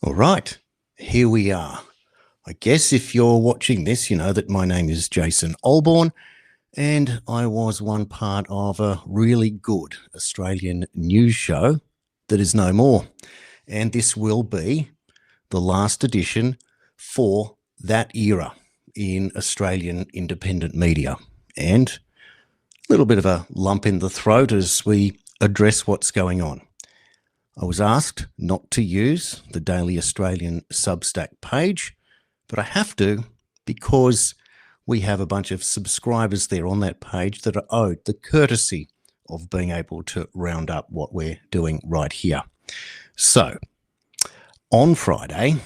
All right, here we are. I guess if you're watching this, you know that my name is Jason Olborn, and I was one part of a really good Australian news show that is no more. And this will be the last edition for that era in Australian independent media. And a little bit of a lump in the throat as we address what's going on. I was asked not to use the Daily Australian Substack page, but I have to because we have a bunch of subscribers there on that page that are owed the courtesy of being able to round up what we're doing right here. So, on Friday,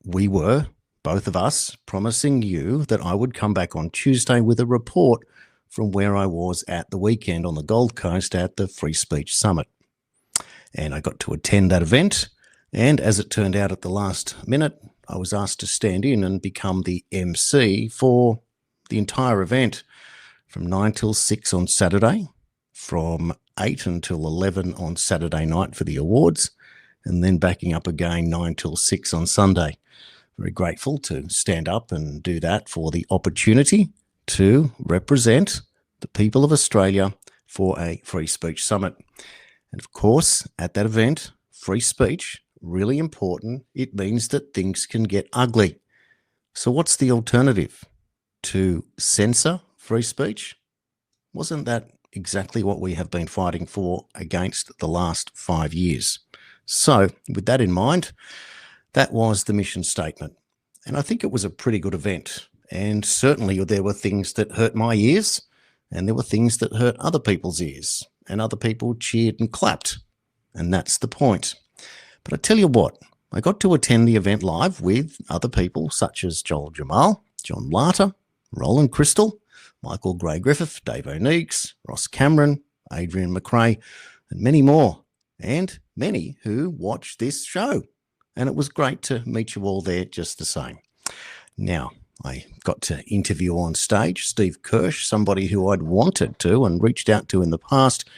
we were, both of us, promising you that I would come back on Tuesday with a report from where I was at the weekend on the Gold Coast at the Free Speech Summit. And I got to attend that event. And as it turned out at the last minute, I was asked to stand in and become the MC for the entire event from 9 till 6 on Saturday, from 8 until 11 on Saturday night for the awards, and then backing up again 9 till 6 on Sunday. Very grateful to stand up and do that for the opportunity to represent the people of Australia for a Free Speech Summit. And of course, at that event, free speech, really important. It means that things can get ugly. So what's the alternative? To censor free speech? Wasn't that exactly what we have been fighting for against the last 5 years? So with that in mind, that was the mission statement. And I think it was a pretty good event. And certainly there were things that hurt my ears, and there were things that hurt other people's ears. And other people cheered and clapped. And that's the point. But I tell you what, I got to attend the event live with other people such as Joel Jamal, John Larter, Roland Crystal, Michael Gray-Griffith, Dave O'Neiggs, Ross Cameron, Adrian McRae, and many more. And many who watched this show. And it was great to meet you all there just the same. Now, I got to interview on stage Steve Kirsch, somebody who I'd wanted to and reached out to in the past,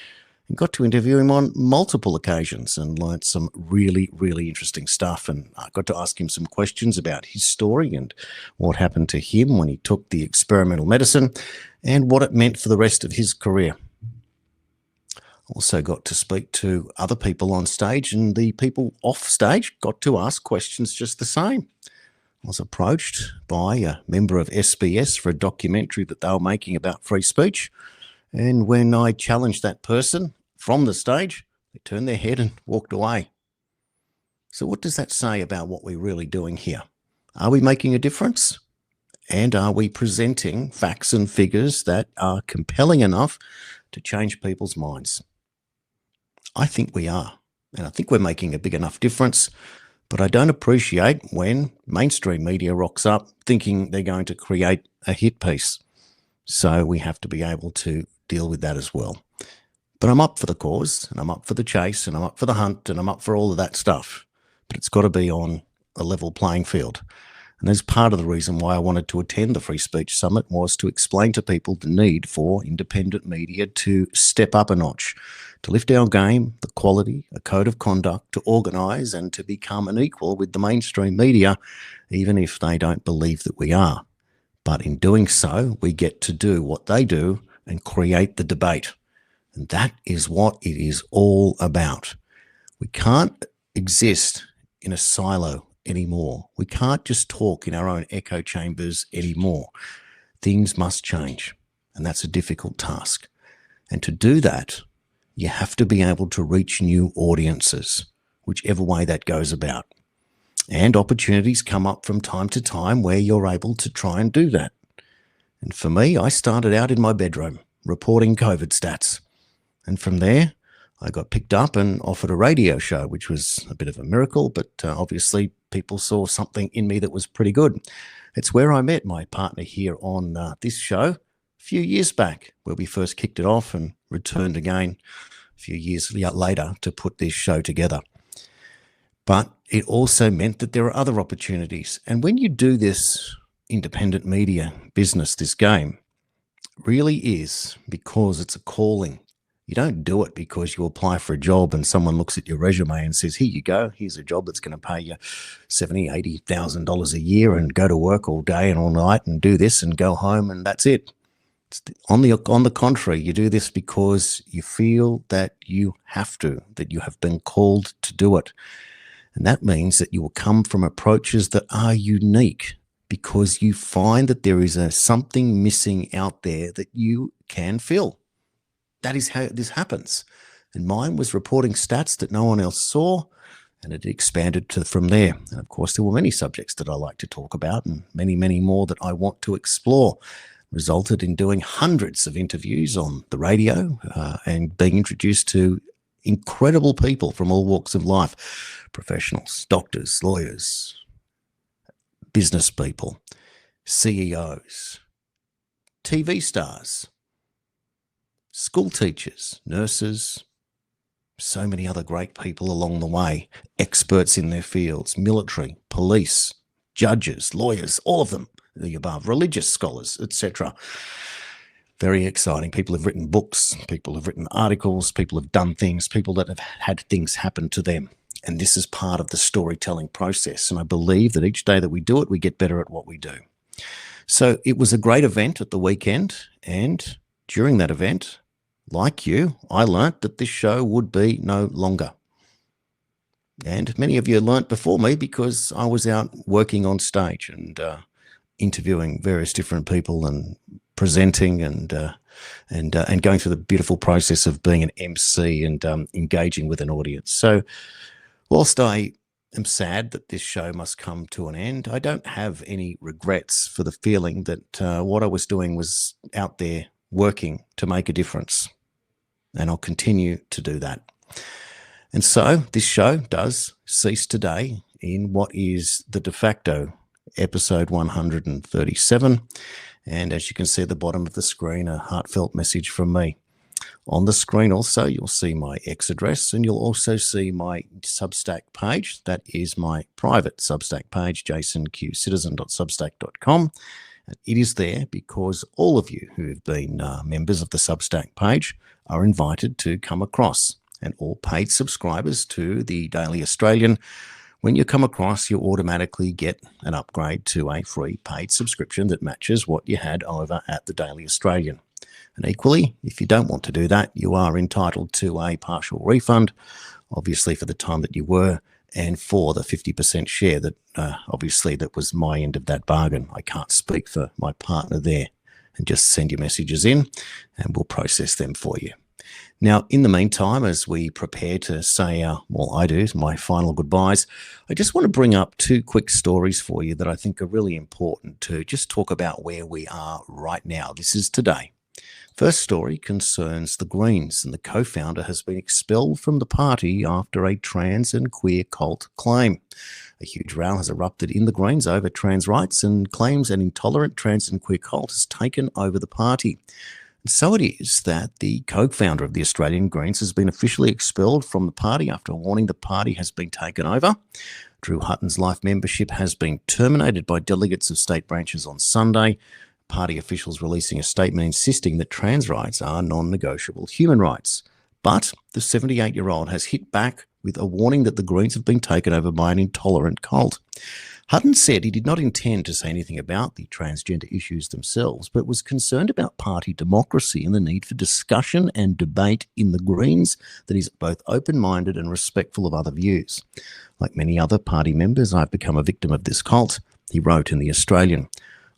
and got to interview him on multiple occasions and learnt some really, really interesting stuff. And I got to ask him some questions about his story and what happened to him when he took the experimental medicine and what it meant for the rest of his career. Also got to speak to other people on stage, and the people off stage got to ask questions just the same. I was approached by a member of SBS for a documentary that they were making about free speech. And when I challenged that person from the stage, they turned their head and walked away. So what does that say about what we're really doing here? Are we making a difference? And are we presenting facts and figures that are compelling enough to change people's minds? I think we are. And I think we're making a big enough difference. But I don't appreciate when mainstream media rocks up thinking they're going to create a hit piece. So we have to be able to deal with that as well. But I'm up for the cause, and I'm up for the chase, and I'm up for the hunt, and I'm up for all of that stuff. But it's got to be on a level playing field. And that's part of the reason why I wanted to attend the Free Speech Summit, was to explain to people the need for independent media to step up a notch, to lift our game, the quality, a code of conduct, to organise and to become an equal with the mainstream media, even if they don't believe that we are. But in doing so, we get to do what they do and create the debate. And that is what it is all about. We can't exist in a silo anymore. We can't just talk in our own echo chambers anymore. Things must change, and that's a difficult task. And to do that, you have to be able to reach new audiences, whichever way that goes about. And opportunities come up from time to time where you're able to try and do that. And for me, I started out in my bedroom reporting COVID stats. And from there, I got picked up and offered a radio show, which was a bit of a miracle, but obviously people saw something in me that was pretty good. It's where I met my partner here on this show a few years back, where we first kicked it off and returned again a few years later to put this show together. But it also meant that there are other opportunities. And when you do this independent media business, this game really is because it's a calling. You don't do it because you apply for a job and someone looks at your resume and says, here you go, here's a job that's going to pay you $70,000, $80,000 a year, and go to work all day and all night and do this and go home and that's it. On the contrary, you do this because you feel that you have to, that you have been called to do it. And that means that you will come from approaches that are unique because you find that there is something missing out there that you can fill. That is how this happens. And mine was reporting stats that no one else saw, and it expanded from there. And of course, there were many subjects that I like to talk about and many, many more that I want to explore. Resulted in doing hundreds of interviews on the radio and being introduced to incredible people from all walks of life, professionals, doctors, lawyers, business people, CEOs, TV stars, school teachers, nurses, so many other great people along the way, experts in their fields, military, police, judges, lawyers, all of them, the above, religious scholars, etc. Very exciting. People have written books, people have written articles, people have done things, people that have had things happen to them. And this is part of the storytelling process. And I believe that each day that we do it, we get better at what we do. So it was a great event at the weekend. And during that event, like you, I learnt that this show would be no longer. And many of you learnt before me because I was out working on stage and interviewing various different people and presenting and going through the beautiful process of being an MC and engaging with an audience. So whilst I am sad that this show must come to an end, I don't have any regrets for the feeling that what I was doing was out there working to make a difference. And I'll continue to do that. And so this show does cease today in what is the de facto episode 137. And as you can see at the bottom of the screen, a heartfelt message from me. On the screen also, you'll see my X address, and you'll also see my Substack page. That is my private Substack page, jasonqcitizen.substack.com. It is there because all of you who have been members of the Substack page are invited to come across, and all paid subscribers to the Daily Australian, when you come across, you automatically get an upgrade to a free paid subscription that matches what you had over at the Daily Australian. And equally, if you don't want to do that, you are entitled to a partial refund, obviously for the time that you were, and for the 50% share that obviously that was my end of that bargain. I can't speak for my partner there. And just send your messages in and we'll process them for you. Now, in the meantime, as we prepare to say, I do, my final goodbyes, I just want to bring up two quick stories for you that I think are really important to just talk about where we are right now. This is today. First story concerns the Greens, and the co-founder has been expelled from the party after a trans and queer cult claim. A huge row has erupted in the Greens over trans rights and claims an intolerant trans and queer cult has taken over the party. And so it is that the co-founder of the Australian Greens has been officially expelled from the party after warning the party has been taken over. Drew Hutton's life membership has been terminated by delegates of state branches on Sunday. Party officials releasing a statement insisting that trans rights are non-negotiable human rights. But the 78-year-old has hit back with a warning that the Greens have been taken over by an intolerant cult. Hutton said he did not intend to say anything about the transgender issues themselves, but was concerned about party democracy and the need for discussion and debate in the Greens that is both open-minded and respectful of other views. Like many other party members, I've become a victim of this cult, he wrote in The Australian.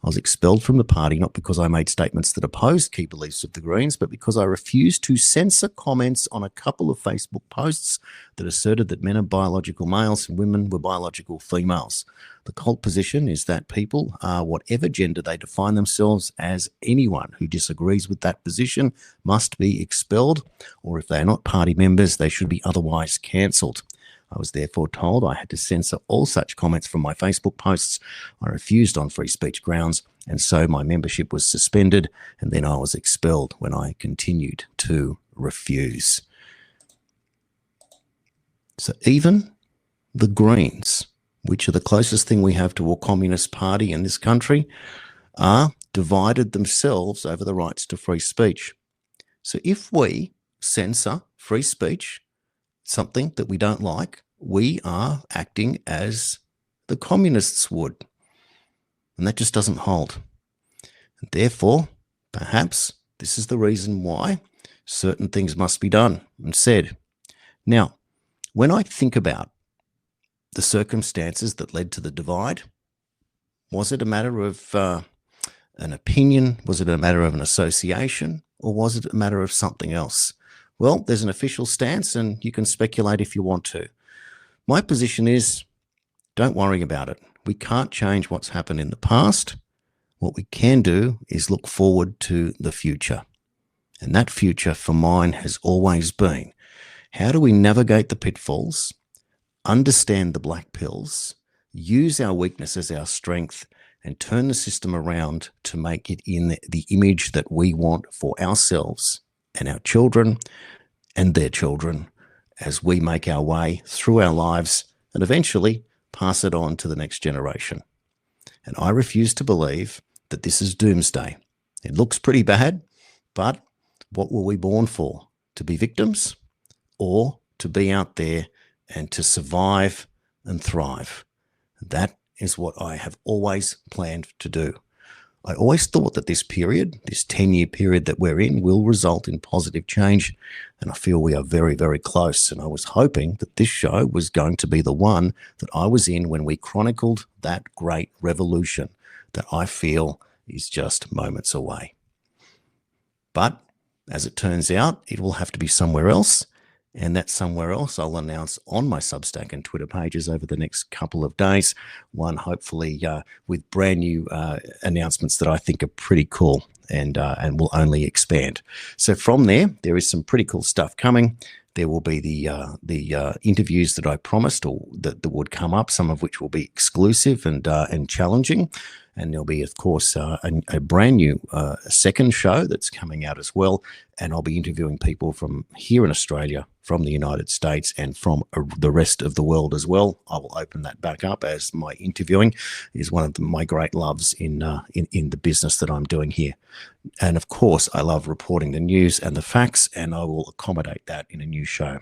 I was expelled from the party not because I made statements that opposed key beliefs of the Greens, but because I refused to censor comments on a couple of Facebook posts that asserted that men are biological males and women were biological females. The cult position is that people are whatever gender they define themselves as. Anyone who disagrees with that position must be expelled, or if they are not party members, they should be otherwise cancelled. I was therefore told I had to censor all such comments from my Facebook posts. I refused on free speech grounds, and so my membership was suspended, and then I was expelled when I continued to refuse. So even the Greens, which are the closest thing we have to a communist party in this country, are divided themselves over the rights to free speech. So if we censor free speech, something that we don't like, we are acting as the communists would. And that just doesn't hold. And therefore, perhaps this is the reason why certain things must be done and said. Now, when I think about the circumstances that led to the divide, was it a matter of an opinion? Was it a matter of an association? Or was it a matter of something else? Well, there's an official stance, and you can speculate if you want to. My position is, don't worry about it. We can't change what's happened in the past. What we can do is look forward to the future. And that future for mine has always been, how do we navigate the pitfalls, understand the black pills, use our weakness as our strength, and turn the system around to make it in the image that we want for ourselves and our children and their children as we make our way through our lives and eventually pass it on to the next generation. And I refuse to believe that this is doomsday. It looks pretty bad, but what were we born for? To be victims or to be out there and to survive and thrive? That is what I have always planned to do. I always thought that this period, this 10-year period that we're in, will result in positive change, and I feel we are very, very close. And I was hoping that this show was going to be the one that I was in when we chronicled that great revolution that I feel is just moments away. But as it turns out, it will have to be somewhere else. And that somewhere else I'll announce on my Substack and Twitter pages over the next couple of days. One hopefully with brand new announcements that I think are pretty cool and will only expand. So from there is some pretty cool stuff coming. There will be the interviews that I promised or that would come up, some of which will be exclusive and challenging. And there'll be, of course, a brand new second show that's coming out as well. And I'll be interviewing people from here in Australia, from the United States, and from the rest of the world as well. I will open that back up, as my interviewing is one of my great loves in the business that I'm doing here. And of course, I love reporting the news and the facts, and I will accommodate that in a new show.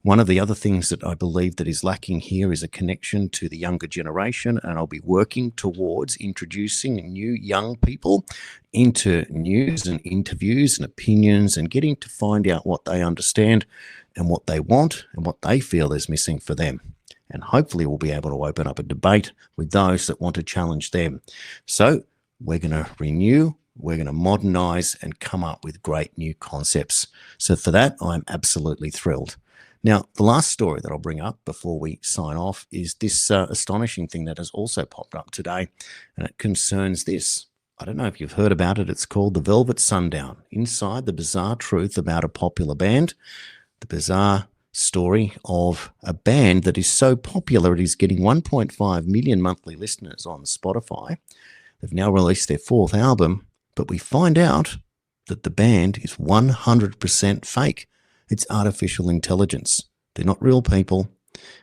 One of the other things that I believe that is lacking here is a connection to the younger generation, and I'll be working towards introducing new young people into news and interviews and opinions and getting to find out what they understand and what they want and what they feel is missing for them. And hopefully we'll be able to open up a debate with those that want to challenge them. So we're going to renew, we're going to modernize and come up with great new concepts. So for that, I'm absolutely thrilled. Now, the last story that I'll bring up before we sign off is this astonishing thing that has also popped up today, and it concerns this. I don't know if you've heard about it. It's called The Velvet Sundown, inside the bizarre truth about a popular band, the bizarre story of a band that is so popular it is getting 1.5 million monthly listeners on Spotify. They've now released their fourth album, but we find out that the band is 100% fake. It's artificial intelligence. They're not real people.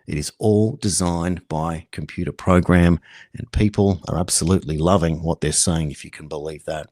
It is all designed by computer program, and people are absolutely loving what they're saying, if you can believe that.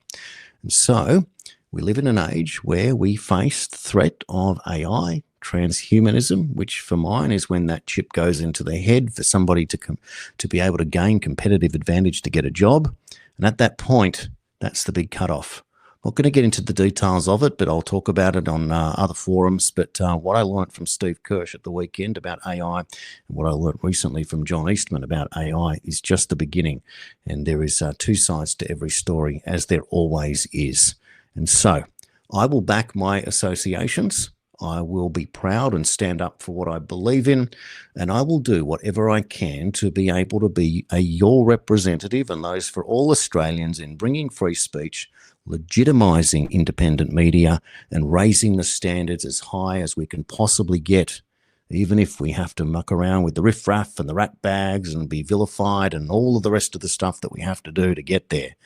And so we live in an age where we face the threat of AI, transhumanism, which for mine is when that chip goes into their head for somebody to be able to gain competitive advantage to get a job. And at that point, that's the big cutoff. I'm not going to get into the details of it, but I'll talk about it on other forums. But what I learned from Steve Kirsch at the weekend about AI and what I learned recently from John Eastman about AI is just the beginning. And there is two sides to every story, as there always is. And so I will back my associations. I will be proud and stand up for what I believe in, and I will do whatever I can to be able to be your representative and those for all Australians in bringing free speech, legitimising independent media, and raising the standards as high as we can possibly get, even if we have to muck around with the riffraff and the rat bags and be vilified and all of the rest of the stuff that we have to do to get there.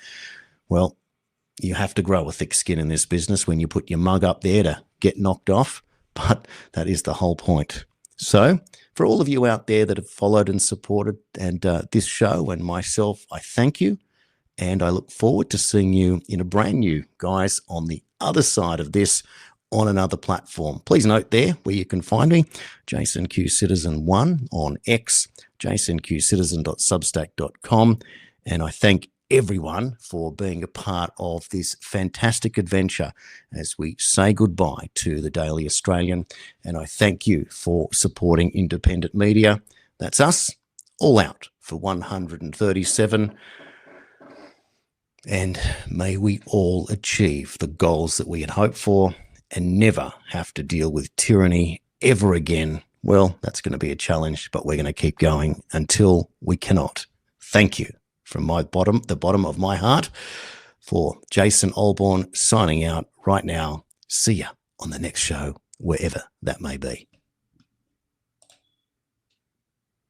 Well, you have to grow a thick skin in this business when you put your mug up there to get knocked off, but that is the whole point. So for all of you out there that have followed and supported and this show and myself, I thank you, and I look forward to seeing you in a brand new, guys, on the other side of this on another platform. Please note there where you can find me, Jason Q Citizen 1 on X, jasonqcitizen.substack.com. And I thank everyone for being a part of this fantastic adventure as we say goodbye to the Daily Australian. And I thank you for supporting independent media. That's us, all out for 137. And may we all achieve the goals that we had hoped for and never have to deal with tyranny ever again. Well, that's going to be a challenge, but we're going to keep going until we cannot. Thank you from the bottom of my heart for Jason Olbourne signing out right now. See ya on the next show, wherever that may be.